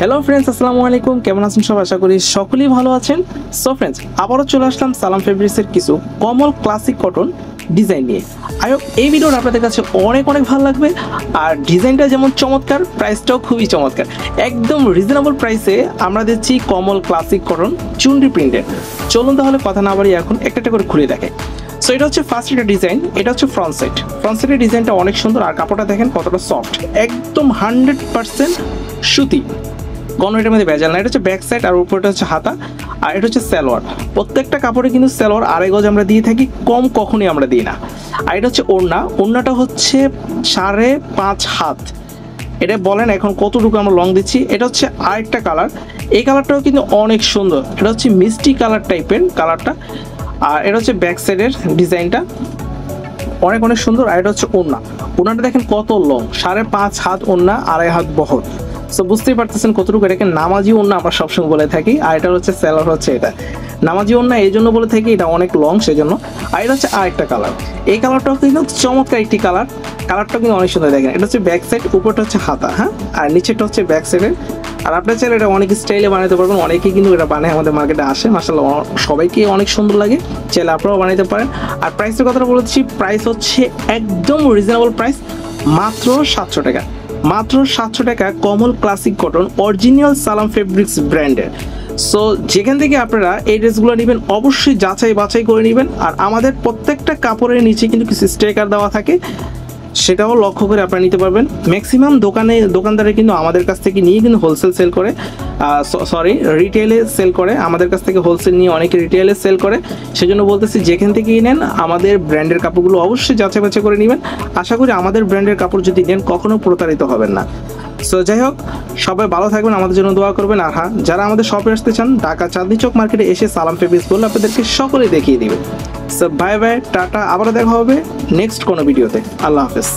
Hello friends, আসসালামু আলাইকুম। কেমন আছেন সব? আশা করি সকলেই ভালো আছেন। সো ফ্রেন্ডস, আবারও চলে আসলাম সালাম ফেব্রিক্সের কিছু কমল ক্লাসিক কটন ডিজাইন নিয়ে। আই হোপ এই ভিডিওটা আপনাদের কাছে অনেক ভালো লাগবে। আর ডিজাইনটা যেমন চমৎকার, প্রাইসটাও খুবই চমৎকার। একদম রিজনেবল প্রাইসে আমরা দিচ্ছি কমল ক্লাসিক কটন চুনরি প্রিন্টের। চলুন তাহলে কথা না বাড়িয়ে এখন একটা করে খুলে দেখে। সো এটা হচ্ছে ফার্স্ট একটা ডিজাইন, এটা হচ্ছে ফ্রন্ট সাইড। ফ্রন্ট সাইডের ডিজাইনটা অনেক সুন্দর, আর কাপড়টা দেখেন কতটা সফট, একদম 100% সুতি, কোনো এটার মধ্যে ভেজাল না। এটা হচ্ছে ব্যাক সাইড, আর উপরটা হচ্ছে হাতা, আর এটা হচ্ছে সালোয়ার। প্রত্যেকটা কাপড়ে কিন্তু সালোয়ার আড়াই গজ আমরা দিয়ে থাকি, কম কখনোই আমরা দিই না। আর এটা হচ্ছে ওড়না, ওড়নাটা হচ্ছে 5.5 হাত। এটা বলেন এখন কতটুকু আমরা লং দিচ্ছি। এটা হচ্ছে আরেকটা কালার, এই কালারটাও কিন্তু অনেক সুন্দর, এটা হচ্ছে মিষ্টি কালার টাইপের কালারটা। আর এটা হচ্ছে ব্যাক সাইডের ডিজাইনটা অনেক সুন্দর। আর এটা হচ্ছে ওড়না, ওড়নাটা দেখেন কত লং, 5.5 হাত ওড়না, 2.5 হাত বহর। সো বুঝতেই পারতেছেন কতটুকু। এটাকে নামাজি ওড়না আমরা সবসময় বলে থাকি। আর এটা হচ্ছে সেলার, হচ্ছে এটা নামাজি ওড়না এই জন্য বলে থাকি, এটা অনেক লং সেজন্য। আর এটা হচ্ছে আরেকটা কালার, এই কালারটাও কিন্তু চমৎকার একটি কালার, কালারটা কিন্তু অনেক সুন্দর। দেখেন এটা হচ্ছে ব্যাক সাইড, উপরটা হচ্ছে হাতা, হ্যাঁ, আর নিচেটা হচ্ছে ব্যাক সাইডের। আর আপনার চাইলে এটা অনেক স্টাইলে বানাতে পারবেন, অনেকেই কিন্তু এটা বানায়, আমাদের মার্কেটে আসে, মাশাআল্লাহ সবাইকে অনেক সুন্দর লাগে, চাইলে আপনারাও বানাতে পারেন। আর প্রাইসের কথাটা বলেছি, প্রাইস হচ্ছে একদম রিজনেবল প্রাইস, মাত্র 700 টাকা। মাত্র 700 টাকা কমল ক্লাসিক কটন অরিজিনাল সালাম ফেব্রিক্স ব্র্যান্ডের। সো যেখান থেকে আপনারা এই ড্রেসগুলো নেবেন অবশ্যই যাচাই বাছাই করে নেবেন। আর আমাদের প্রত্যেকটা কাপড়ের নিচে কিন্তু কিছু স্টিকার দেওয়া থাকে, সেটাও লক্ষ্য করে আপনারা নিতে পারবেন। ম্যাক্সিমাম দোকানদারে কিন্তু আমাদের কাছ থেকে নিয়ে কিন্তু হোলসেল সেল করে, রিটেলে সেল করে। আমাদের কাছ থেকে হোলসেল নিয়ে অনেকে রিটেলে সেল করে, সেজন্য বলতেছি যেখান থেকেই নেন আমাদের ব্র্যান্ডের কাপড়গুলো অবশ্যই যাচাই বাছাই করে নেবেন। আশা করি আমাদের ব্র্যান্ডের কাপড় যদি নেন কখনো প্রতারিত হবেন না। সো যাই হোক, সবাই ভালো থাকবেন, আমাদের জন্য দোয়া করবেন। আর হ্যাঁ, যারা আমাদের শপে আসতে চান, ঢাকা চাঁদনী চক মার্কেটে এসে সালাম ফেব্রিক্স বললে আপনাদেরকে সকলেই দেখিয়ে দিবে। সো বাই বাই, টাটা, আবারও দেখা হবে নেক্সট কোনো ভিডিওতে। আল্লাহ হাফেজ।